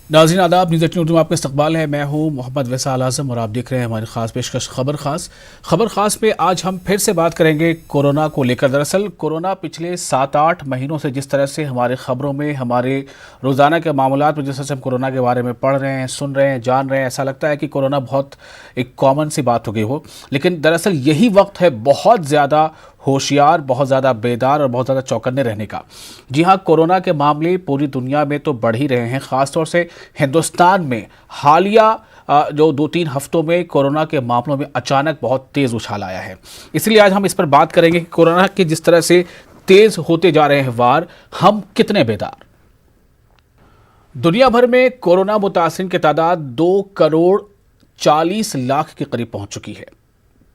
नाज़रीन आदाब, न्यूज़ 18 उर्दू में आपका इस्तकबाल है। मैं हूँ मोहम्मद वैसाल आज़म और आप देख रहे हैं हमारी ख़ास पेशकश खबर ख़ास में आज हम फिर से बात करेंगे कोरोना को लेकर। दरअसल कोरोना पिछले 7-8 महीनों से जिस तरह से हमारे ख़बरों में, हमारे रोज़ाना के मामलात में जिस तरह से हम कोरोना के बारे में पढ़ रहे हैं, सुन रहे हैं, जान रहे हैं, ऐसा लगता है कि कोरोना बहुत एक कॉमन सी बात हो गई हो। लेकिन दरअसल यही वक्त है बहुत ज़्यादा होशियार, बहुत ज़्यादा बेदार और बहुत ज़्यादा चौकन्ने रहने का। जी हाँ, कोरोना के मामले पूरी दुनिया में तो बढ़ ही रहे हैं, ख़ासतौर से हिंदुस्तान में हालिया जो 2-3 हफ्तों में कोरोना के मामलों में अचानक बहुत तेज़ उछाल आया है। इसलिए आज हम इस पर बात करेंगे कि कोरोना के जिस तरह से तेज़ होते जा रहे हैं वार, हम कितने बेदार। दुनिया भर में कोरोना मुतासिरीन की तादाद 2 करोड़ 40 लाख के करीब पहुंच चुकी है।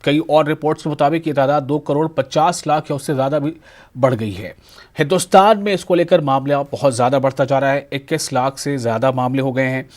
कई और रिपोर्ट्स के मुताबिक ये तादाद 2 करोड़ 50 लाख या उससे ज़्यादा भी बढ़ गई है। हिंदुस्तान में इसको लेकर मामला बहुत ज़्यादा बढ़ता जा रहा है। 21 लाख से ज़्यादा मामले हो गए हैं,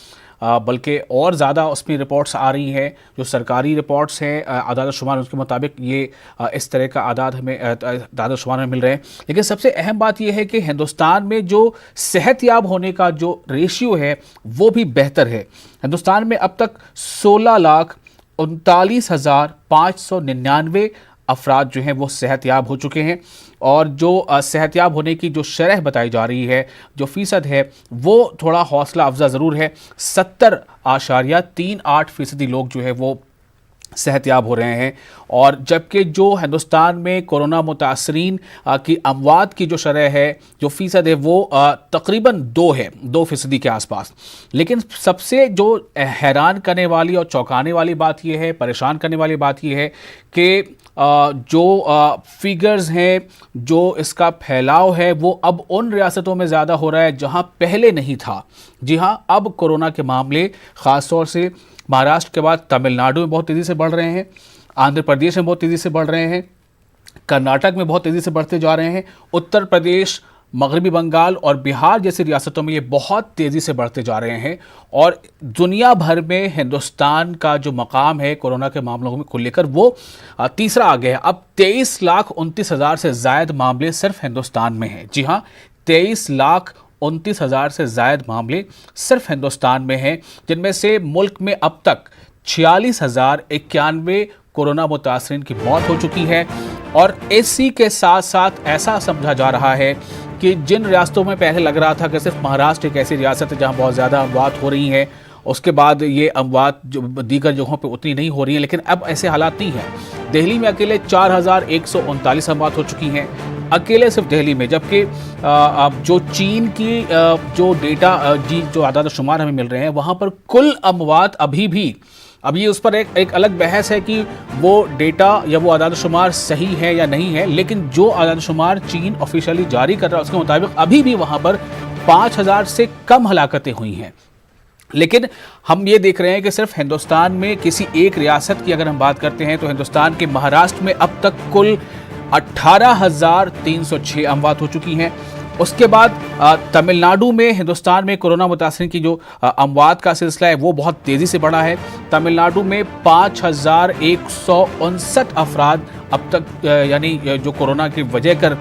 बल्कि और ज़्यादा उसमें रिपोर्ट्स आ रही हैं। जो सरकारी रिपोर्ट्स हैं, आदाद शुमार, उसके मुताबिक ये इस तरह का आदाद शुमार में मिल रहे हैं। लेकिन सबसे अहम बात यह है कि हिंदुस्तान में जो सेहतयाब होने का जो रेशियो है वो भी बेहतर है। हिंदुस्तान में अब तक 16,39,599 अफराद जो हैं वो सेहतयाब हो चुके हैं और जो सेहतयाब होने की जो शरह बताई जा रही है, जो फ़ीसद है, वो थोड़ा हौसला अफजा ज़रूर है। 70.38% लोग जो है वो सेहतयाब हो रहे हैं। और जबकि जो हिंदुस्तान में कोरोना मुतासरीन की अमवात की जो शरह है, जो फ़ीसद है, वो तकरीबन 2% के आसपास। लेकिन सबसे जो हैरान करने वाली और चौंकाने वाली बात यह है, परेशान करने वाली बात यह है कि जो फिगर्स हैं, जो इसका फैलाव है, वो अब उन रियासतों में ज़्यादा हो रहा है जहां पहले नहीं था। जी हां, अब कोरोना के मामले ख़ास तौर से महाराष्ट्र के बाद तमिलनाडु में बहुत तेज़ी से बढ़ रहे हैं, आंध्र प्रदेश में बहुत तेज़ी से बढ़ रहे हैं, कर्नाटक में बहुत तेज़ी से बढ़ते जा रहे हैं, उत्तर प्रदेश, मगरबी बंगाल और बिहार जैसी रियासतों में ये बहुत तेज़ी से बढ़ते जा रहे हैं। और दुनिया भर में हिंदुस्तान का जो मकाम है कोरोना के मामलों को लेकर, वो तीसरा आ गया है। अब 23,29,000 से ज़ायद मामले सिर्फ हिंदुस्तान में हैं। जी हाँ, 23,29,000 से ज़ायद मामले सिर्फ हिंदुस्तान में हैं, जिनमें से मुल्क में अब तक 46,091 कोरोना मुतासरीन की मौत हो चुकी है। और इसी के साथ साथ ऐसा समझा जा रहा है कि जिन रियासतों में पहले लग रहा था कि सिर्फ महाराष्ट्र एक ऐसी रियासत है जहां बहुत ज़्यादा अमवात हो रही हैं, उसके बाद ये अमवात जो दीगर जगहों पे उतनी नहीं हो रही है, लेकिन अब ऐसे हालात नहीं हैं। दिल्ली में अकेले 4,139 अमवात हो चुकी हैं, अकेले सिर्फ दिल्ली में। जबकि जो चीन की जो डेटा जो आदाद शुमार हमें मिल रहे हैं, वहाँ पर कुल अमवात अभी उस पर एक अलग बहस है कि वो डेटा या वो आदाद शुमार सही है या नहीं है। लेकिन जो आदाद शुमार चीन ऑफिशियली जारी कर रहा है उसके मुताबिक अभी भी वहाँ पर 5,000 से कम हलाकतें हुई हैं। लेकिन हम ये देख रहे हैं कि सिर्फ हिंदुस्तान में किसी एक रियासत की अगर हम बात करते हैं तो हिंदुस्तान के महाराष्ट्र में अब तक कुल 18,306 अमवात हो चुकी हैं। उसके बाद तमिलनाडु में हिंदुस्तान में कोरोना मुतासरीन की जो अमवात का सिलसिला है वो बहुत तेज़ी से बढ़ा है। तमिलनाडु में 5,159 अफराद अब तक यानी जो कोरोना की वजह कर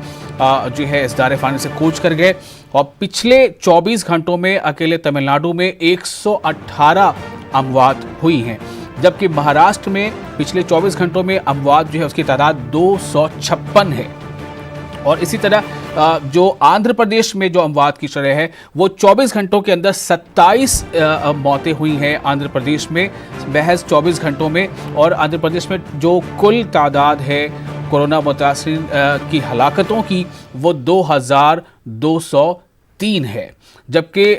जो है इस दायरे फ़ानी से कूच कर गए। और पिछले 24 घंटों में अकेले तमिलनाडु में 118 अमवात हुई हैं, जबकि महाराष्ट्र में पिछले 24 घंटों में अमवात जो है उसकी तादाद 256 है। और इसी तरह जो आंध्र प्रदेश में जो अमवात की शरह है वो 24 घंटों के अंदर 27 मौतें हुई हैं आंध्र प्रदेश में, महज 24 घंटों में। और आंध्र प्रदेश में जो कुल तादाद है कोरोना मुतासरीन की हलाकतों की वो 2,203 है। जबकि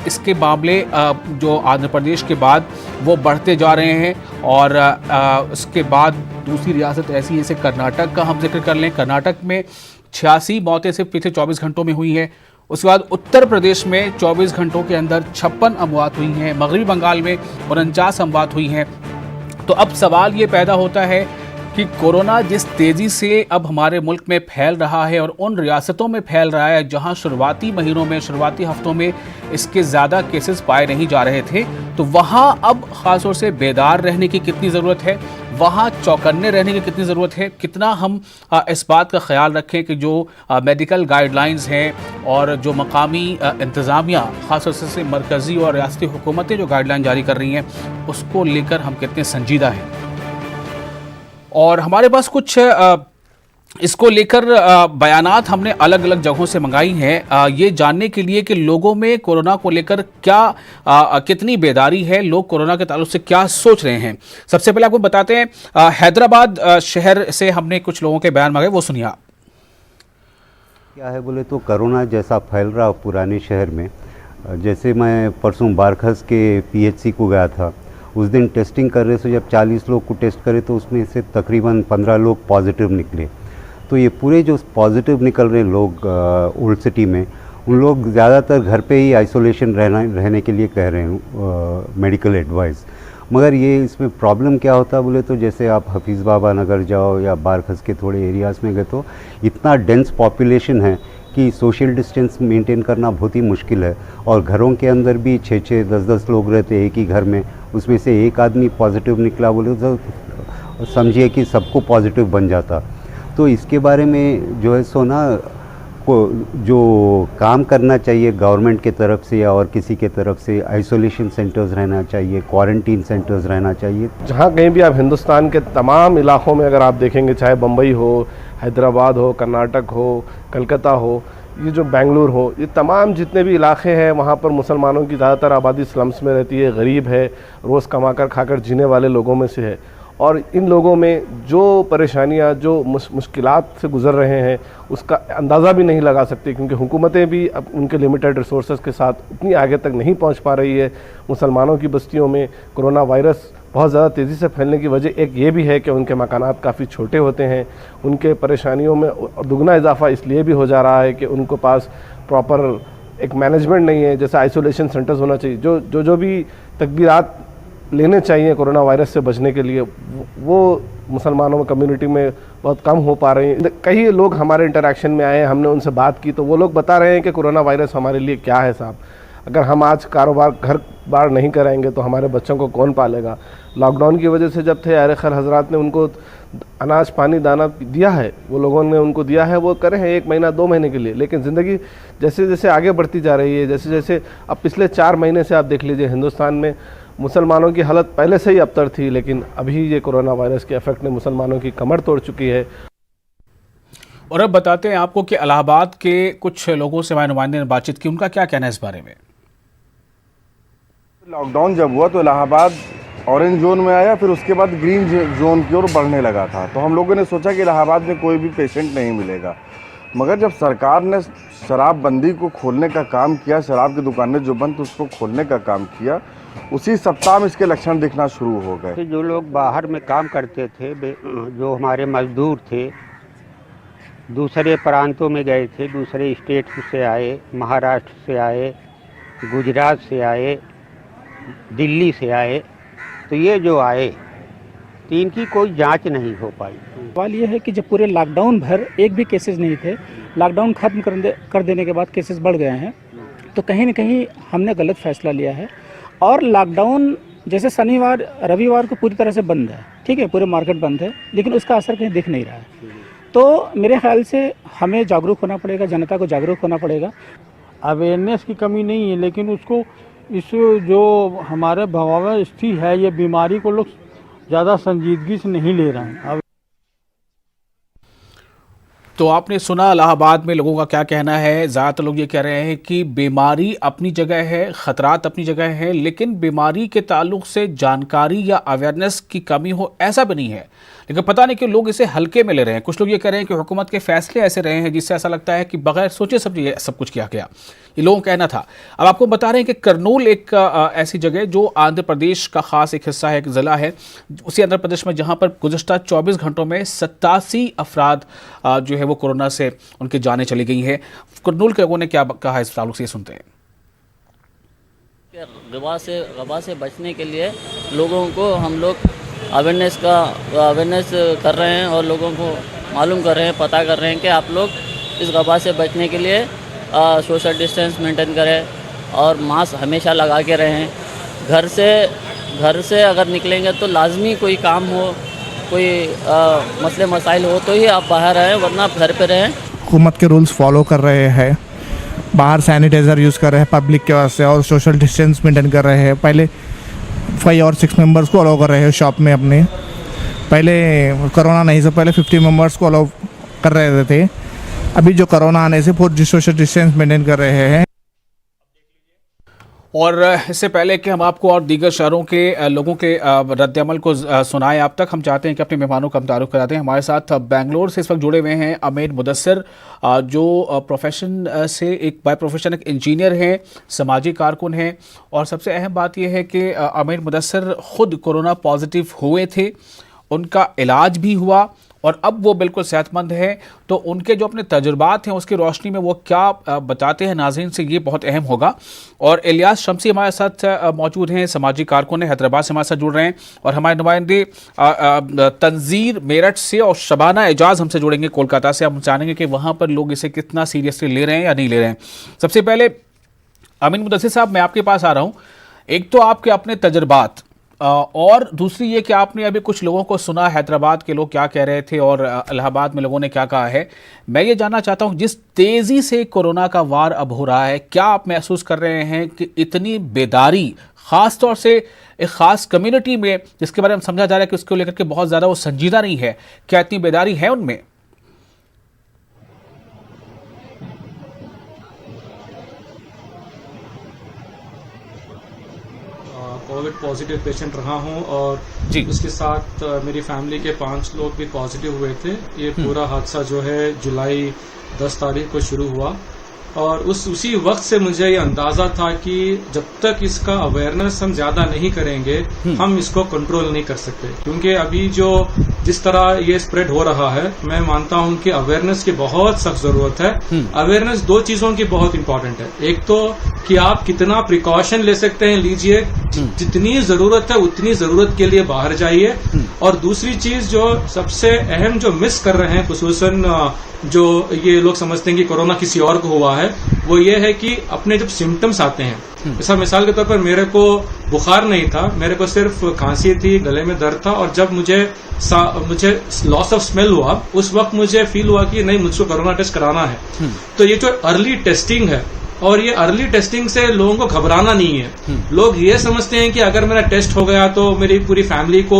इसके मामले जो आंध्र प्रदेश के बाद वो बढ़ते जा रहे हैं। और उसके बाद दूसरी रियासत ऐसी है, जैसे कर्नाटक का हम जिक्र कर लें, कर्नाटक में 86 मौतें सिर्फ पिछले 24 घंटों में हुई हैं। उसके बाद उत्तर प्रदेश में 24 घंटों के अंदर 56 अमवात हुई हैं, मगरबी बंगाल में 49 अमवात हुई हैं। तो अब सवाल ये पैदा होता है कि कोरोना जिस तेज़ी से अब हमारे मुल्क में फैल रहा है और उन रियासतों में फैल रहा है जहां शुरुआती महीनों में, शुरुआती हफ्तों में इसके ज़्यादा केसेस पाए नहीं जा रहे थे, तो वहां अब ख़ास तौर से बेदार रहने की कितनी ज़रूरत है, वहाँ चौकन्ने रहने की कितनी ज़रूरत है, कितना हम इस बात का ख्याल रखें कि जो मेडिकल गाइडलाइंस हैं और जो मकामी इंतज़ामिया ख़ास तौर से मरकज़ी और रियासती हुकूमतें जो गाइडलाइन जारी कर रही हैं उसको लेकर हम कितने संजीदा हैं। और हमारे पास कुछ इसको लेकर बयानात हमने अलग अलग जगहों से मंगाई हैं, ये जानने के लिए कि लोगों में कोरोना को लेकर क्या कितनी बेदारी है, लोग कोरोना के ताल्लुक से क्या सोच रहे हैं। सबसे पहले आपको बताते हैं हैदराबाद शहर से हमने कुछ लोगों के बयान मंगाए, वो सुनिए आप। क्या है बोले तो कोरोना जैसा फैल रहा पुराने शहर में, जैसे मैं परसों बारखस के पीएचसी को गया था, उस दिन टेस्टिंग कर रहे थे, जब 40 लोग को टेस्ट करे तो उसमें से तकरीबन 15 लोग पॉजिटिव निकले। तो ये पूरे जो पॉजिटिव निकल रहे लोग ओल्ड सिटी में, उन लोग ज़्यादातर घर पे ही आइसोलेशन रहने के लिए कह रहे हैं, मेडिकल एडवाइस। मगर ये इसमें प्रॉब्लम क्या होता है बोले तो जैसे आप हफीज़ बाबा नगर जाओ या बारखस के थोड़े एरियाज़ में गए तो इतना डेंस पॉपुलेशन है कि सोशल डिस्टेंस मेंटेन करना बहुत ही मुश्किल है। और घरों के अंदर भी 6-6, 10-10 लोग रहते एक ही घर में, उसमें से एक आदमी पॉजिटिव निकला बोले तो समझिए कि सबको पॉजिटिव बन जाता। तो इसके बारे में जो है सो ना को जो काम करना चाहिए गवर्नमेंट के तरफ से या और किसी के तरफ से, आइसोलेशन सेंटर्स रहना चाहिए, क्वारंटीन सेंटर्स रहना चाहिए। जहाँ कहीं भी आप हिंदुस्तान के तमाम इलाकों में अगर आप देखेंगे, चाहे बम्बई हो, हैदराबाद हो, कर्नाटक हो, कलकत्ता हो, ये जो बेंगलुरु हो, ये तमाम जितने भी इलाके हैं वहाँ पर मुसलमानों की ज़्यादातर आबादी स्लम्स में रहती है, गरीब है, रोज़ कमाकर खाकर जीने वाले लोगों में से है। और इन लोगों में जो परेशानियां, जो मुश्किलात से गुज़र रहे हैं उसका अंदाज़ा भी नहीं लगा सकती, क्योंकि हुकूमतें भी अब उनके लिमिटेड रिसोर्सेज के साथ उतनी आगे तक नहीं पहुंच पा रही है। मुसलमानों की बस्तियों में कोरोना वायरस बहुत ज़्यादा तेज़ी से फैलने की वजह एक ये भी है कि उनके मकानात काफ़ी छोटे होते हैं। उनके परेशानियों में दुगना इजाफा इसलिए भी हो जा रहा है कि उनको पास प्रॉपर एक मैनेजमेंट नहीं है। जैसे आइसोलेशन सेंटर्स होना चाहिए, जो भी तदबीरात लेने चाहिए कोरोना वायरस से बचने के लिए, वो मुसलमानों में कम्युनिटी में बहुत कम हो पा रही हैं। कई लोग हमारे इंटरेक्शन में आए, हमने उनसे बात की तो वो लोग बता रहे हैं कि कोरोना वायरस हमारे लिए क्या है साहब। अगर हम आज कारोबार घर बार नहीं कराएंगे तो हमारे बच्चों को कौन पालेगा। लॉकडाउन की वजह से जब थे आरे खैर हजरात ने उनको अनाज पानी दाना दिया है, वो लोगों ने उनको दिया है, वो करे हैं 1 महीना 2 महीने के लिए। लेकिन ज़िंदगी जैसे जैसे आगे बढ़ती जा रही है, जैसे जैसे अब पिछले 4 महीने से आप देख लीजिए हिंदुस्तान में मुसलमानों की हालत पहले से ही अबतर थी, लेकिन अभी ये कोरोना वायरस के इफेक्ट ने मुसलमानों की कमर तोड़ चुकी है। और अब बताते हैं आपको कि इलाहाबाद के कुछ लोगों से हमारे नुमाइंदे ने बातचीत की, उनका क्या कहना है इस बारे में। लॉकडाउन जब हुआ तो इलाहाबाद ऑरेंज जोन में आया, फिर उसके बाद ग्रीन जोन की ओर बढ़ने लगा था। तो हम लोगों ने सोचा कि इलाहाबाद में कोई भी पेशेंट नहीं मिलेगा। मगर जब सरकार ने शराबबंदी को खोलने का काम किया, शराब की दुकानें जो बंद उसको खोलने का काम किया, उसी सप्ताह में इसके लक्षण दिखना शुरू हो गए। जो लोग बाहर में काम करते थे, जो हमारे मजदूर थे, दूसरे प्रांतों में गए थे, दूसरे स्टेट से आए, महाराष्ट्र से आए, गुजरात से आए, दिल्ली से आए, तो ये जो आए तो इनकी कोई जांच नहीं हो पाई। सवाल ये है कि जब पूरे लॉकडाउन भर एक भी केसेस नहीं थे, लॉकडाउन खत्म कर देने के बाद केसेस बढ़ गए हैं, तो कहीं ना कहीं हमने गलत फैसला लिया है। और लॉकडाउन जैसे शनिवार रविवार को पूरी तरह से बंद है, ठीक है, पूरे मार्केट बंद है, लेकिन उसका असर कहीं दिख नहीं रहा है। तो मेरे ख्याल से हमें जागरूक होना पड़ेगा, जनता को जागरूक होना पड़ेगा। अवेयरनेस की कमी नहीं है, लेकिन उसको इस जो हमारे भयावह स्थिति है, ये बीमारी को लोग ज़्यादा संजीदगी से नहीं ले रहे हैं। तो आपने सुना इलाहाबाद में लोगों का क्या कहना है। ज़्यादातर लोग ये कह रहे हैं कि बीमारी अपनी जगह है, ख़तरात अपनी जगह है, लेकिन बीमारी के ताल्लुक से जानकारी या अवेयरनेस की कमी हो ऐसा भी नहीं है। लेकिन पता नहीं क्यों लोग इसे हल्के में ले रहे हैं। कुछ लोग ये कह रहे हैं कि हुकूमत के फैसले ऐसे रहे हैं जिससे ऐसा लगता है कि बगैर सोचे समझे सब कुछ किया गया। ये लोगों का कहना था। अब आपको बता रहे हैं कि करनूल एक ऐसी जगह जो आंध्र प्रदेश का ख़ास एक हिस्सा है, एक ज़िला है उसी आंध्र प्रदेश में, जहाँ पर गुज़श्ता 24 घंटों में 87 अफराद जो है वो कोरोना से उनकी जानें चली गई हैं। करनूल के लोगों ने क्या कहा इस ताल्लुक से, सुनते हैं। वबा से बचने के लिए लोगों को हम लोग अवेयरनेस कर रहे हैं और लोगों को मालूम कर रहे हैं, पता कर रहे हैं कि आप लोग इस वबा से बचने के लिए सोशल डिस्टेंस मेंटेन करें और मास्क हमेशा लगा के रहें। घर से अगर निकलेंगे तो लाजमी कोई काम हो कोई मसले मसाइल हो तो ही आप बाहर आएँ, वरना आप घर पे रहें। हुकूमत के रूल्स फॉलो कर रहे हैं, बाहर सैनिटाइज़र यूज़ कर रहे हैं पब्लिक के वास्ते और सोशल डिस्टेंस मेंटेन कर रहे हैं। पहले 5 और 6 मेंबर्स को अलाउ कर रहे हैं शॉप में अपने, पहले कोरोना नहीं से पहले 50 मेंबर्स को अलाउ कर रहे थे। अभी जो कोरोना आने से पूरी सोशल डिस्टेंस मेंटेन कर रहे हैं। और इससे पहले कि हम आपको और दीगर शहरों के लोगों के रद्दअमल को सुनाएं, अब तक हम चाहते हैं कि अपने मेहमानों का हम तारुफ कराते हैं। हमारे साथ बेंगलोर से इस वक्त जुड़े हुए हैं अमीर मुदस्सिर, जो प्रोफेशन से एक बाय प्रोफेशन एक इंजीनियर हैं, समाजी कारकुन हैं। और सबसे अहम बात यह है कि अमीर मुदस्सिर ख़ुद कोरोना पॉजिटिव हुए थे, उनका इलाज भी हुआ और अब वो बिल्कुल सेहतमंद हैं। तो उनके जो अपने तजुर्बात हैं उसकी रोशनी में वो क्या बताते हैं नाज़रीन से, ये बहुत अहम होगा। और इलियास शम्सी हमारे साथ मौजूद हैं, समाजी कारकुन हैं, हैदराबाद से हमारे साथ जुड़ रहे हैं। और हमारे नुमाइंदे तंजीर मेरठ से और शबाना एजाज हमसे जुड़ेंगे कोलकाता से। हम जानेंगे कि वहाँ पर लोग इसे कितना सीरियसली ले रहे हैं या नहीं ले रहे हैं। सबसे पहले अमीर मुदस्सिर साहब, मैं आपके पास आ रहा हूँ। एक तो आपके अपने तजुर्बात और दूसरी ये कि आपने अभी कुछ लोगों को सुना, हैदराबाद के लोग क्या कह रहे थे और इलाहाबाद में लोगों ने क्या कहा है। मैं ये जानना चाहता हूँ, जिस तेज़ी से कोरोना का वार अब हो रहा है, क्या आप महसूस कर रहे हैं कि इतनी बेदारी, ख़ास तौर से एक ख़ास कम्युनिटी में जिसके बारे में समझा जा रहा है कि उसको लेकर के बहुत ज़्यादा वो संजीदा नहीं है, क्या इतनी बेदारी है उनमें? कोविड पॉजिटिव पेशेंट रहा हूं और जी, उसके साथ मेरी फैमिली के 5 लोग भी पॉजिटिव हुए थे। ये पूरा हादसा जो है जुलाई 10 तारीख को शुरू हुआ और उसी वक्त से मुझे ये अंदाजा था कि जब तक इसका अवेयरनेस हम ज्यादा नहीं करेंगे हम इसको कंट्रोल नहीं कर सकते। क्योंकि अभी जो जिस तरह ये स्प्रेड हो रहा है, मैं मानता हूं कि अवेयरनेस की बहुत सख्त जरूरत है। अवेयरनेस 2 चीजों की बहुत इंपॉर्टेंट है। एक तो कि आप कितना प्रिकॉशन ले सकते हैं लीजिए, जितनी जरूरत है उतनी जरूरत के लिए बाहर जाइए। और दूसरी चीज जो सबसे अहम जो मिस कर रहे हैं, खुसूसन जो ये लोग समझते हैं कि कोरोना किसी और को हुआ है, वो ये है कि अपने जब सिम्टम्स आते हैं, जैसा मिसाल के तौर पर मेरे को बुखार नहीं था, मेरे को सिर्फ खांसी थी, गले में दर्द था और जब मुझे लॉस ऑफ स्मेल हुआ उस वक्त मुझे फील हुआ कि नहीं, मुझको कोरोना टेस्ट कराना है। तो ये जो अर्ली टेस्टिंग है, और ये अर्ली टेस्टिंग से लोगों को घबराना नहीं है। लोग ये समझते हैं कि अगर मेरा टेस्ट हो गया तो मेरी पूरी फैमिली को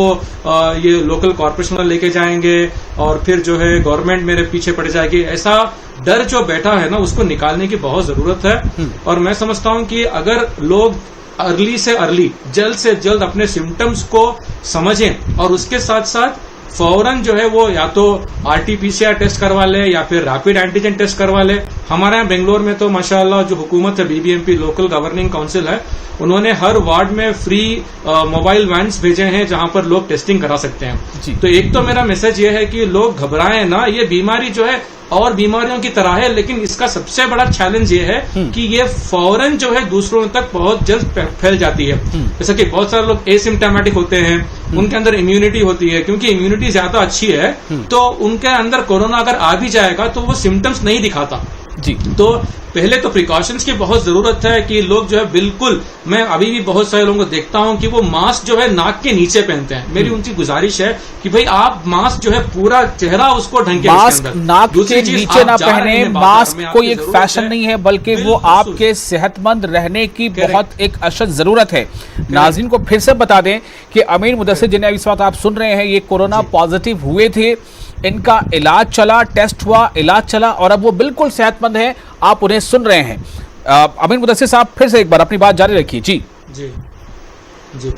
ये लोकल कॉर्पोरेशन वाले लेके जाएंगे और फिर जो है गवर्नमेंट मेरे पीछे पड़ जाएगी। ऐसा डर जो बैठा है ना, उसको निकालने की बहुत जरूरत है। और मैं समझता हूं कि अगर लोग अर्ली से अर्ली, जल्द से जल्द अपने सिम्टम्स को समझें और उसके साथ साथ फौरन जो है वो या तो RT-PCR टेस्ट करवा ले या फिर रैपिड एंटीजन टेस्ट करवा ले। हमारे यहाँ बेंगलोर में तो माशाल्लाह जो हुकूमत है, BBMP लोकल गवर्निंग काउंसिल है, उन्होंने हर वार्ड में फ्री मोबाइल वैन्स भेजे हैं जहां पर लोग टेस्टिंग करा सकते हैं। तो एक तो मेरा मैसेज ये है कि लोग घबराएं ना, ये बीमारी जो है और बीमारियों की तरह है, लेकिन इसका सबसे बड़ा चैलेंज ये है कि ये फौरन जो है दूसरों तक बहुत जल्द फैल जाती है। जैसा कि बहुत सारे लोग एसिम्प्टोमेटिक होते हैं, उनके अंदर इम्यूनिटी होती है, क्योंकि इम्यूनिटी ज्यादा अच्छी है तो उनके अंदर कोरोना अगर आ भी जाएगा तो वो सिम्टम्स नहीं दिखाता जी। तो पहले तो प्रिकॉशंस की बहुत जरूरत है कि लोग जो है बिल्कुल, मैं अभी भी बहुत सारे लोगों को देखता हूं कि वो मास्क जो है नाक के नीचे पहनते हैं। मेरी उनकी गुजारिश है कि भाई आप मास्क जो है पूरा चेहरा उसको ढंके, मास्क नाक के नीचे ना पहने। मास्क कोई एक फैशन नहीं है, बल्कि वो आपके सेहतमंद रहने की बहुत एक अशद जरूरत है। नाज़रीन को फिर से बता दें कि अमीर मुदस्सिर, जिन्हें इस वक्त आप सुन रहे हैं, ये कोरोना पॉजिटिव हुए थे, इनका इलाज चला, टेस्ट हुआ, इलाज चला और अब वो बिल्कुल सेहतमंद है। आप उन्हें सुन रहे हैं। अमीर मुदस्सिर साहब, फिर से एक बार अपनी बात जारी रखिए। जी जी जी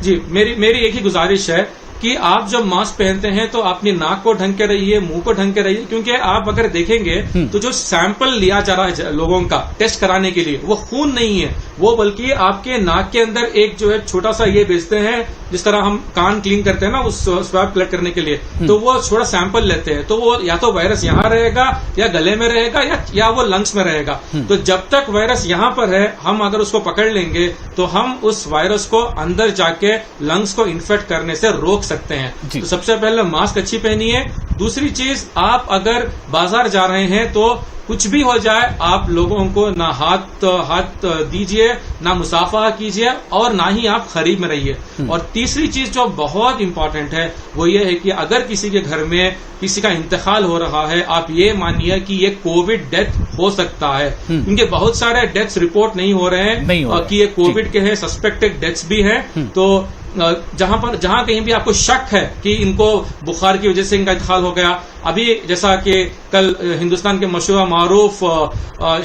जी, मेरी एक ही गुजारिश है कि आप जब मास्क पहनते हैं तो अपनी नाक को ढंग के रहिए, मुंह को ढंग के रहिए। क्योंकि आप अगर देखेंगे तो जो सैंपल लिया जा रहा है लोगों का टेस्ट कराने के लिए, वो खून नहीं है, वो बल्कि आपके नाक के अंदर एक जो है छोटा सा ये भेजते हैं, जिस तरह हम कान क्लीन करते हैं ना उस स्वैब कलेक्ट करने के लिए, तो वो थोड़ा सैंपल लेते हैं। तो वो या तो वायरस यहाँ रहेगा या गले में रहेगा या वो लंग्स में रहेगा। तो जब तक वायरस यहाँ पर है, हम अगर उसको पकड़ लेंगे तो हम उस वायरस को अंदर जाके लंग्स को इन्फेक्ट करने से रोक सकते हैं। तो सबसे पहले मास्क अच्छी पहनिए। दूसरी चीज, आप अगर बाजार जा रहे हैं तो कुछ भी हो जाए आप लोगों को ना हाथ दीजिए, ना मुसाफा कीजिए और ना ही आप खरीद में रहिए। और तीसरी चीज जो बहुत इंपॉर्टेंट है वो ये है कि अगर किसी के घर में किसी का इंतकाल हो रहा है, आप ये मानिए कि ये कोविड डेथ हो सकता है, क्योंकि बहुत सारे डेथ्स रिपोर्ट नहीं हो रहे हैं कि ये कोविड के हैं, सस्पेक्टेड डेथ्स भी है। तो जहां कहीं भी आपको शक है कि इनको बुखार की वजह से इनका इंतकाल हो गया, अभी जैसा कि कल हिंदुस्तान के मशहूर मारूफ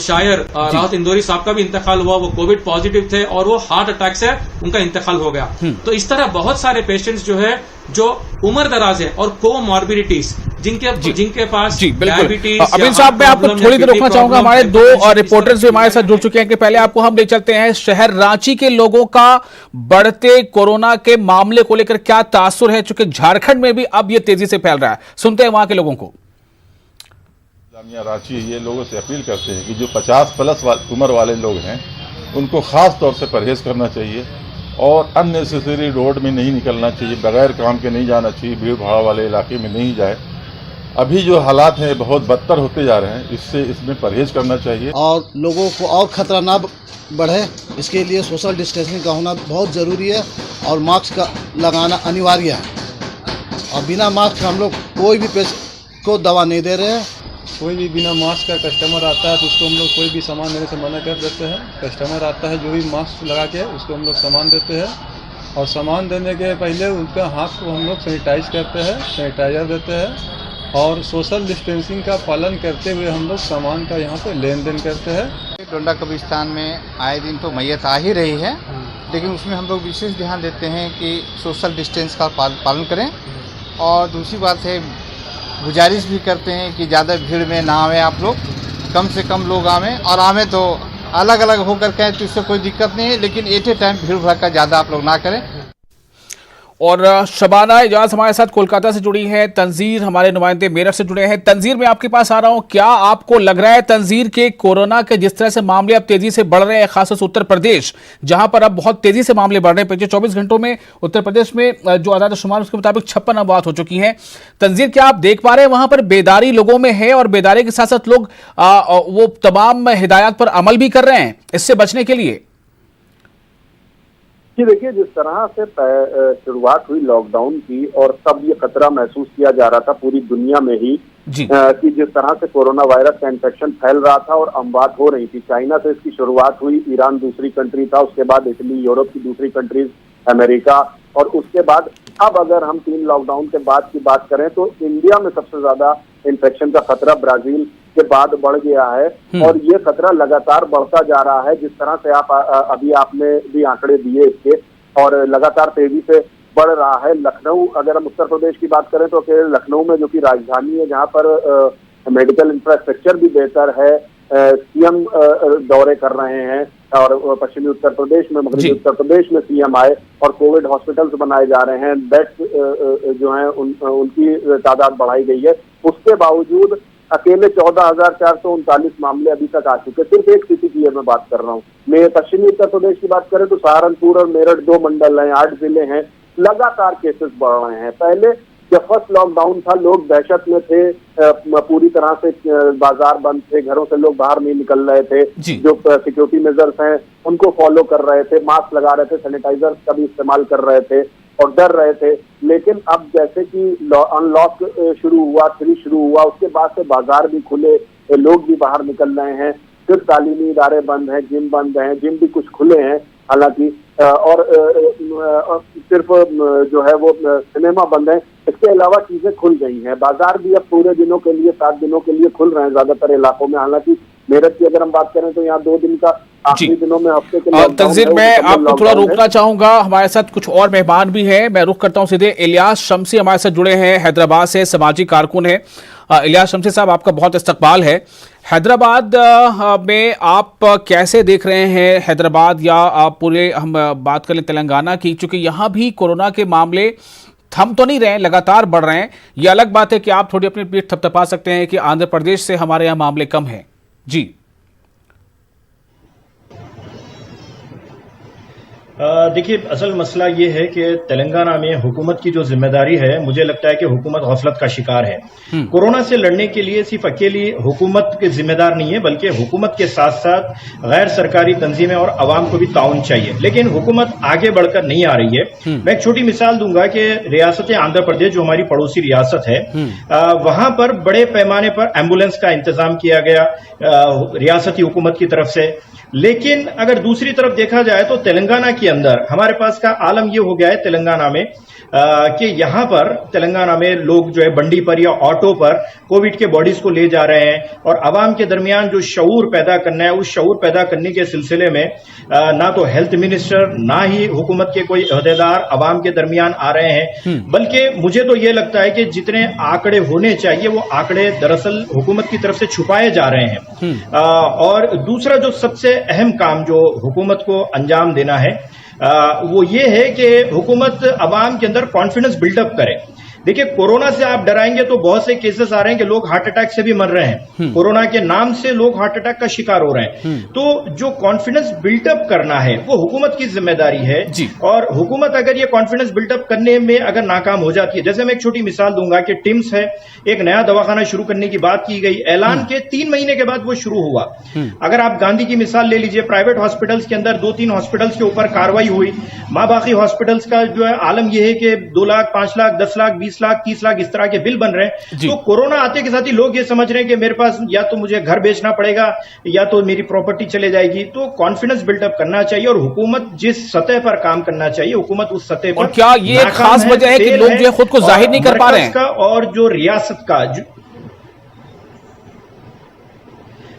शायर राहत इंदौरी साहब का भी इंतकाल हुआ, वो कोविड पॉजिटिव थे और वो हार्ट अटैक से उनका इंतकाल हो गया। तो इस तरह बहुत सारे पेशेंट्स जो है जो उम्र दराज है और कोमॉर्बिडिटीज जिनके पास जी बिल्कुल। डायबिटीज। अबिन साहब, मैं आपको थोड़ी देर रोकना चाहूंगा, हमारे दो रिपोर्टर्स भी हमारे साथ जुड़ चुके हैं कि पहले आपको हम ले चलते हैं शहर रांची के लोगों का बढ़ते कोरोना के मामले को लेकर क्या तासुर है, चूंकि झारखंड में भी अब ये तेजी से फैल रहा है। सुनते हैं वहां के लोगों को। रांची ये लोगों से अपील करते हैं कि जो 50+ उम्र वाले लोग हैं उनको खास तौर से परहेज करना चाहिए और अननेसेसरी रोड में नहीं निकलना चाहिए, बगैर काम के नहीं जाना चाहिए, भीड़ भाड़ वाले इलाके में नहीं जाए। अभी जो हालात हैं बहुत बदतर होते जा रहे हैं, इसमें परहेज करना चाहिए और लोगों को और खतरा ना बढ़े, इसके लिए सोशल डिस्टेंसिंग का होना बहुत ज़रूरी है और मास्क का लगाना अनिवार्य है। और बिना मास्क हम लोग कोई भी पेशेंट को दवा नहीं दे रहे हैं। कोई भी बिना मास्क का कस्टमर आता है तो उसको हम लोग कोई भी सामान देने से मना कर देते हैं। कस्टमर आता है जो भी मास्क लगा के उसको हम लोग सामान देते हैं और सामान देने के पहले उनका हाथ को हम लोग सैनिटाइज करते हैं, सैनिटाइजर देते हैं और सोशल डिस्टेंसिंग का पालन करते हुए हम लोग सामान का यहाँ पे लेन देन करते हैं। डोंडा कब्रिस्तान में आए दिन तो मैयत आ ही रही है, लेकिन उसमें हम लोग विशेष ध्यान देते हैं कि सोशल डिस्टेंस का पालन करें। और दूसरी बात है, गुजारिश भी करते हैं कि ज़्यादा भीड़ में ना आवें आप लोग, कम से कम लोग आवें और आवें तो अलग अलग होकर के तो इससे कोई दिक्कत नहीं है, लेकिन एट ए टाइम भीड़ भड़का ज़्यादा आप लोग ना करें। और शबाना इजाज हमारे साथ कोलकाता से जुड़ी हैं, तंजीर हमारे नुमाइंदे मेरठ से जुड़े हैं। तंजीर, मैं आपके पास आ रहा हूं, क्या आपको लग रहा है तंजीर के कोरोना के जिस तरह से मामले अब तेजी से बढ़ रहे हैं, खासतौर से उत्तर प्रदेश जहां पर अब बहुत तेजी से मामले बढ़ रहे हैं, पिछले 24 घंटों में उत्तर प्रदेश में जो आदाद शुमार उसके मुताबिक 56 अमवात हो चुकी हैं। तंजीर, क्या आप देख पा रहे हैं वहां पर बेदारी लोगों में है और बेदारी के साथ साथ लोग वो तमाम हिदायत पर अमल भी कर रहे हैं इससे बचने के लिए? कि देखिए, जिस तरह से शुरुआत हुई लॉकडाउन की और तब ये खतरा महसूस किया जा रहा था पूरी दुनिया में ही कि जिस तरह से कोरोना वायरस का इन्फेक्शन फैल रहा था और अमवात हो रही थी। चाइना से इसकी शुरुआत हुई, ईरान दूसरी कंट्री था, उसके बाद इटली, यूरोप की दूसरी कंट्रीज, अमेरिका, और उसके बाद अब अगर हम 3 लॉकडाउन के बाद की बात करें तो इंडिया में सबसे ज्यादा इन्फेक्शन का खतरा ब्राजील के बाद बढ़ गया है और ये खतरा लगातार बढ़ता जा रहा है। जिस तरह से आप अभी आपने भी आंकड़े दिए इसके, और लगातार तेजी से बढ़ रहा है। लखनऊ, अगर हम उत्तर प्रदेश की बात करें तो लखनऊ में जो कि राजधानी है, जहां पर मेडिकल इंफ्रास्ट्रक्चर भी बेहतर है, सीएम दौरे कर रहे हैं और पश्चिमी उत्तर प्रदेश में, मगरबी उत्तर प्रदेश में सीएम आए और कोविड हॉस्पिटल्स बनाए जा रहे हैं, बेड्स जो हैं उनकी तादाद बढ़ाई गई है। उसके बावजूद अकेले 14,439 मामले अभी तक आ चुके। सिर्फ एक सिटी की मैं बात कर रहा हूँ। मैं पश्चिमी उत्तर प्रदेश की बात करें तो सहारनपुर और मेरठ 2 मंडल हैं, 8 जिले हैं, लगातार केसेस बढ़ रहे हैं। पहले जब फर्स्ट लॉकडाउन था लोग दहशत में थे, पूरी तरह से बाजार बंद थे, घरों से लोग बाहर नहीं निकल रहे थे, जो सिक्योरिटी मेजर्स हैं उनको फॉलो कर रहे थे, मास्क लगा रहे थे, सैनिटाइजर का भी इस्तेमाल कर रहे थे और डर रहे थे। लेकिन अब जैसे कि अनलॉक शुरू हुआ, 3 शुरू हुआ, उसके बाद से बाजार भी खुले, लोग भी बाहर निकल रहे हैं, सिर्फ तालीमी इदारे बंद हैं, जिम बंद हैं, जिम भी कुछ खुले हैं हालांकि, और सिर्फ जो है वो सिनेमा बंद है। इसके अलावा चीजें खुल गई हैं, बाजार भी अब पूरे दिनों के लिए, 7 दिनों के लिए खुल रहे हैं ज्यादातर इलाकों में। हालांकि मेरठ की अगर हम बात करें तो यहाँ 2 दिन का, आखिरी दिनों में हफ्ते के लिए। तंजीर, मैं आपको थोड़ा रोकना चाहूंगा, हमारे साथ कुछ और मेहमान भी हैं, मैं रुख करता हूं सीधे। इलियास शम्सी हमारे साथ जुड़े हैं, हैदराबाद से सामाजिक कारकुन है। इलियास शम्सी साहब, आपका बहुत इस्तकबाल है। हैदराबाद में आप कैसे देख रहे हैं हैदराबाद, या आप पूरे हम बात करें तेलंगाना की, चूंकि यहाँ भी कोरोना के मामले थम तो नहीं रहे, लगातार बढ़ रहे हैं। ये अलग बात है कि आप थोड़ी अपनी पीठ थपथपा सकते हैं कि आंध्र प्रदेश से हमारे यहाँ मामले कम हैं। जी देखिए, असल मसला ये है कि तेलंगाना में हुकूमत की जो जिम्मेदारी है, मुझे लगता है कि हुकूमत गफलत का शिकार है। कोरोना से लड़ने के लिए सिर्फ अकेली हुकूमत के जिम्मेदार नहीं है, बल्कि हुकूमत के साथ साथ गैर सरकारी तंजीमें और अवाम को भी ताउन चाहिए। लेकिन हुकूमत आगे बढ़कर नहीं आ रही है। मैं एक छोटी मिसाल दूंगा कि रियासत आंध्र प्रदेश, जो हमारी पड़ोसी रियासत है, वहां पर बड़े पैमाने पर एम्बुलेंस का इंतजाम किया गया रियासती हुकूमत की तरफ से। लेकिन अगर दूसरी तरफ देखा जाए तो तेलंगाना के अंदर हमारे पास का आलम यह हो गया है तेलंगाना में कि यहां पर तेलंगाना में लोग जो है बंडी पर या ऑटो पर कोविड के बॉडीज को ले जा रहे हैं और आवाम के दरमियान जो शऊर पैदा करना है, उस शऊर पैदा करने के सिलसिले में ना तो हेल्थ मिनिस्टर ना ही हुकूमत के कोई अहदेदार आवाम के दरमियान आ रहे हैं। बल्कि मुझे तो यह लगता है कि जितने आंकड़े होने चाहिए वो आंकड़े दरअसल हुकूमत की तरफ से छुपाए जा रहे हैं। और दूसरा जो सबसे अहम काम जो हुकूमत को अंजाम देना है वो ये है कि हुकूमत अवाम के अंदर कॉन्फिडेंस बिल्डअप करे। देखिए, कोरोना से आप डराएंगे तो बहुत से केसेस आ रहे हैं कि लोग हार्ट अटैक से भी मर रहे हैं। कोरोना के नाम से लोग हार्ट अटैक का शिकार हो रहे हैं। तो जो कॉन्फिडेंस बिल्डअप करना है वो हुकूमत की जिम्मेदारी है। और हुकूमत अगर ये कॉन्फिडेंस बिल्डअप करने में अगर नाकाम हो जाती है, जैसे मैं एक छोटी मिसाल दूंगा कि टिम्स है, एक नया दवाखाना शुरू करने की बात की गई, ऐलान के 3 महीने के बाद वो शुरू हुआ। अगर आप गांधी की मिसाल ले लीजिए, प्राइवेट हॉस्पिटल्स के अंदर 2-3 हॉस्पिटल्स के ऊपर कार्रवाई हुई। मां बाकी हॉस्पिटल्स का जो है आलम यह है कि 2 लाख, 5 लाख, 10 लाख, 20 लाख, 30 लाख इस तरह के बिल बन रहे हैं। तो कोरोना आते के साथ ही लोग ये समझ रहे हैं कि मेरे पास या तो मुझे घर बेचना पड़ेगा या तो मेरी प्रॉपर्टी चले जाएगी। तो कॉन्फिडेंस बिल्डअप करना चाहिए और हुकूमत जिस सतह पर काम करना चाहिए, हुकूमत उस सतह पर। और क्या ये खास वजह है कि लोग जो है खुद को जाहिर नहीं कर पा रहे हैं? और जो रियासत का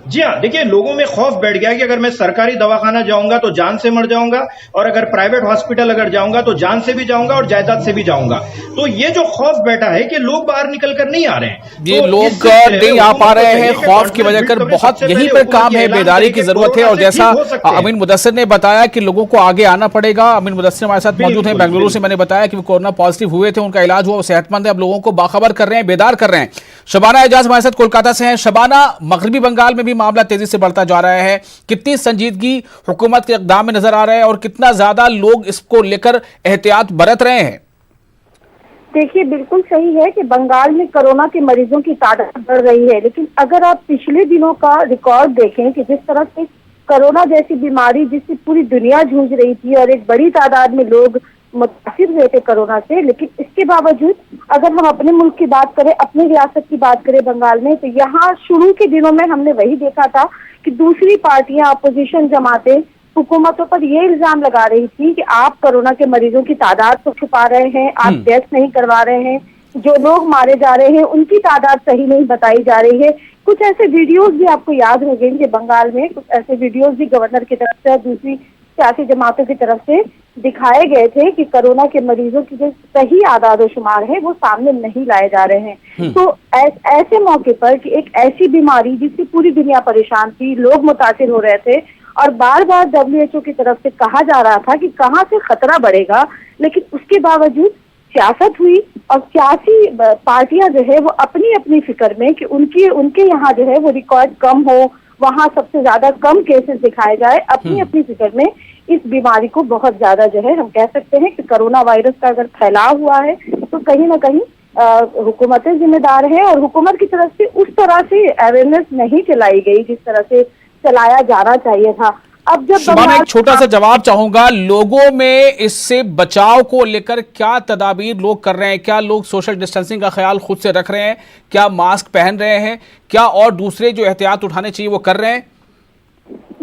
जी हाँ, देखिए, लोगों में खौफ बैठ गया कि अगर मैं सरकारी दवाखाना जाऊंगा तो जान से मर जाऊंगा और अगर प्राइवेट हॉस्पिटल अगर जाऊंगा तो जान से भी जाऊंगा और जायदाद से भी जाऊंगा। तो ये जो खौफ बैठा है कि लोग बाहर निकल कर नहीं आ रहे हैं, ये लोग नहीं आ पा रहे हैं खौफ की वजह कर। बहुत यहीं पर काम है, बेदारी की जरूरत है। और जैसा अमीन मुदस्सिर ने बताया कि लोगों को आगे आना पड़ेगा। अमीन मुदस्सिर हमारे साथ मौजूद हैं बेंगलुरु से। मैंने बताया कि वो कोरोना पॉजिटिव हुए थे, उनका इलाज हुआ, वो सेहतमंद है, अब लोगों को बाखबर कर रहे हैं, बेदार कर रहे हैं। शबाना एजाज हमारे साथ कोलकाता से हैं। शबाना, मगरबी बंगाल में भी मामला तेजी से बढ़ता जा रहा है, कितनी संजीदगी हुकूमत के इक़दाम में नजर आ रहा है और कितना ज्यादा लोग इसको लेकर एहतियात बरत रहे हैं? देखिए, बिल्कुल सही है कि बंगाल में कोरोना के मरीजों की तादाद बढ़ रही है, लेकिन अगर आप पिछले दिनों का रिकॉर्ड देखें कि जिस तरह से कोरोना जैसी बीमारी जिससे पूरी दुनिया जूझ रही थी और एक बड़ी तादाद में लोग मुतासिर हुए थे कोरोना से, लेकिन इसके बावजूद अगर हम अपने मुल्क की बात करें, अपनी रियासत की बात करें बंगाल में, तो यहाँ शुरू के दिनों में हमने वही देखा था कि दूसरी पार्टियां, अपोजिशन जमातें हुकूमतों पर ये इल्जाम लगा रही थी कि आप कोरोना के मरीजों की तादाद को छुपा रहे हैं, आप टेस्ट नहीं करवा रहे हैं, जो लोग मारे जा रहे हैं उनकी तादाद सही नहीं बताई जा रही है। कुछ ऐसे वीडियोज भी आपको याद होंगे कि बंगाल में कुछ ऐसे वीडियोज भी गवर्नर की तरफ से और दूसरी सियासी जमातों की तरफ से दिखाए गए थे कि कोरोना के मरीजों की जो सही आदाद शुमार है वो सामने नहीं लाए जा रहे हैं। तो ऐसे मौके पर कि एक ऐसी बीमारी जिससे पूरी दुनिया परेशान थी, लोग मुतासिर हो रहे थे और बार बार WHO की तरफ से कहा जा रहा था कि कहाँ से खतरा बढ़ेगा, लेकिन उसके बावजूद सियासत हुई और सियासी पार्टियां जो है वो अपनी अपनी फिक्र में कि उनके यहाँ जो है वो रिकॉर्ड कम हो, वहाँ सबसे ज्यादा कम केसेस दिखाए जाए, अपनी अपनी फिक्र में इस बीमारी को बहुत ज्यादा जो है हम कह सकते हैं कि कोरोना वायरस का अगर फैलाव हुआ है तो कहीं ना कहीं हुकूमतें जिम्मेदार है और हुकूमत की तरफ से उस तरह से अवेयरनेस नहीं चलाई गई जिस तरह से चलाया जाना चाहिए था। अब जब मैं एक छोटा सा जवाब चाहूंगा, लोगों में इससे बचाव को लेकर क्या तदाबीर लोग कर रहे हैं? क्या लोग सोशल डिस्टेंसिंग का ख्याल खुद से रख रहे हैं? क्या मास्क पहन रहे हैं? क्या और दूसरे जो एहतियात उठाने चाहिए वो कर रहे हैं?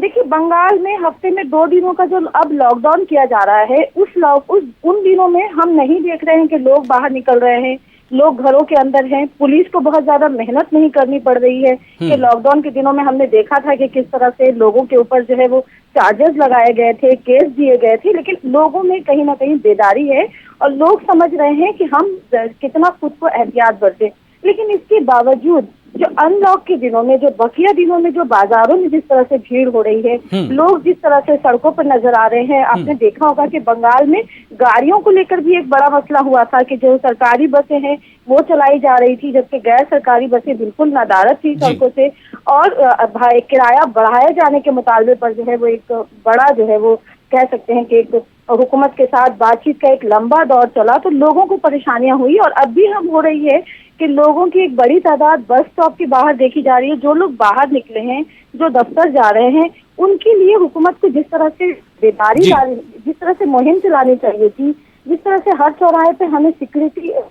देखिए, बंगाल में हफ्ते में 2 दिनों का जो अब लॉकडाउन किया जा रहा है उन दिनों में हम नहीं देख रहे हैं कि लोग बाहर निकल रहे हैं, लोग घरों के अंदर हैं। पुलिस को बहुत ज्यादा मेहनत नहीं करनी पड़ रही है कि लॉकडाउन के दिनों में हमने देखा था कि किस तरह से लोगों के ऊपर जो है वो चार्जेस लगाए गए थे, केस दिए गए थे, लेकिन लोगों में कहीं ना कहीं बेदारी है और लोग समझ रहे हैं कि हम कितना खुद को एहतियात बरतें। लेकिन इसके बावजूद जो अनलॉक के दिनों में, जो बकिया दिनों में जो बाजारों में जिस तरह से भीड़ हो रही है, लोग जिस तरह से सड़कों पर नजर आ रहे हैं, आपने देखा होगा कि बंगाल में गाड़ियों को लेकर भी एक बड़ा मसला हुआ था कि जो सरकारी बसें हैं वो चलाई जा रही थी जबकि गैर सरकारी बसें बिल्कुल नादारत थी सड़कों से और किराया बढ़ाए जाने के मुतालबे पर जो है वो एक बड़ा जो है वो कह सकते हैं कि एक हुकूमत के साथ बातचीत का एक लंबा दौर चला तो लोगों को परेशानियां हुई, और अब भी हम हो रही है कि लोगों की एक बड़ी तादाद बस स्टॉप के बाहर देखी जा रही है। जो लोग बाहर निकले हैं, जो दफ्तर जा रहे हैं, उनके लिए हुकूमत को जिस तरह से बेदारी जिस तरह से मुहिम चलानी चाहिए थी, जिस तरह से हर चौराहे पे हमें सिक्योरिटी है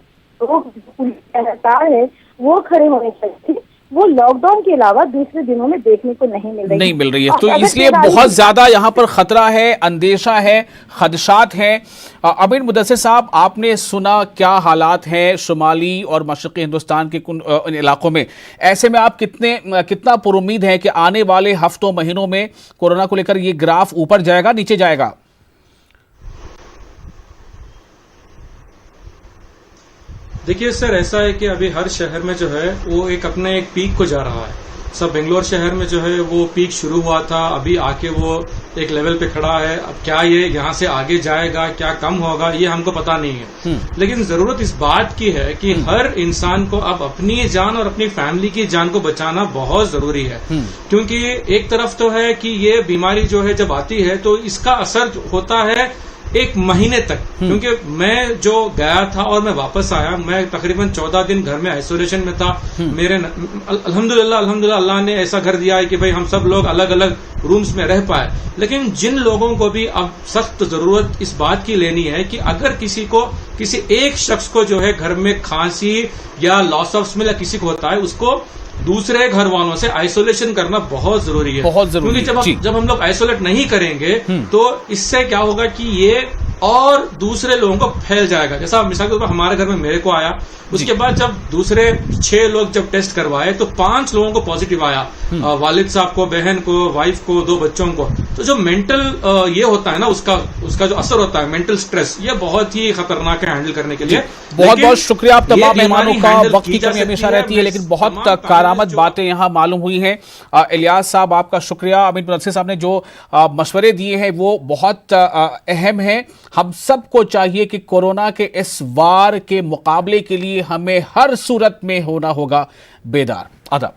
वो खड़े होने चाहिए थे, वो लॉकडाउन के अलावा दूसरे दिनों में देखने को नहीं मिल रही है। तो इसलिए बहुत ज्यादा यहाँ पर खतरा है, अंदेशा है, खदशात हैं। अमीन मुदस्सिर साहब, आपने सुना क्या हालात हैं शुमाली और मशरक़ी हिंदुस्तान के उन इलाकों में। ऐसे में आप कितना पुरुम्मीद हैं कि आने वाले हफ्तों महीनों में कोरोना को लेकर ये ग्राफ ऊपर जाएगा, नीचे जाएगा? देखिए सर, ऐसा है कि अभी हर शहर में जो है वो अपने एक पीक को जा रहा है। सब बेंगलोर शहर में जो है वो पीक शुरू हुआ था, अभी आके वो एक लेवल पे खड़ा है। अब क्या ये यहाँ से आगे जाएगा, क्या कम होगा, ये हमको पता नहीं है। लेकिन जरूरत इस बात की है कि हर इंसान को अब अपनी जान और अपनी फैमिली की जान को बचाना बहुत जरूरी है। क्योंकि एक तरफ तो है कि ये बीमारी जो है जब आती है तो इसका असर होता है एक महीने तक। क्योंकि मैं जो गया था और मैं वापस आया, मैं तकरीबन 14 दिन घर में आइसोलेशन में था। मेरे अल्हम्दुलिल्लाह अल्लाह ने ऐसा घर दिया है कि भाई हम सब लोग अलग अलग रूम्स में रह पाए। लेकिन जिन लोगों को भी अब सख्त जरूरत इस बात की लेनी है कि अगर किसी एक शख्स को जो है घर में खांसी या लॉस ऑफ स्मेल या किसी को होता है, उसको दूसरे घर वालों से आइसोलेशन करना बहुत जरूरी है। क्योंकि जब हम लोग आइसोलेट नहीं करेंगे तो इससे क्या होगा कि ये और दूसरे लोगों को फैल जाएगा। जैसा मिसाल के तौर पर हमारे घर में मेरे को आया, उसके बाद जब दूसरे 6 लोग जब टेस्ट करवाए तो 5 लोगों को पॉजिटिव आया, वालिद साहब को, बहन को, वाइफ को, 2 बच्चों को। तो जो मेंटल ये होता है ना, उसका जो असर होता है, मेंटल स्ट्रेस, ये बहुत ही खतरनाक है हैंडल करने के लिए। बहुत बहुत शुक्रिया आप तमाम मेहमानों का। वक्त की कमी हमेशा रहती है, लेकिन बहुत कारामद बातें यहाँ मालूम हुई हैं। इलियास साहब, आपका शुक्रिया। अमीन मुदस्सिर साहब ने जो मशवरे दिए हैं वो बहुत अहम है। हम सबको चाहिए कि कोरोना के इस वार के मुकाबले के लिए हमें हर सूरत में होना होगा बेदार। आदाब।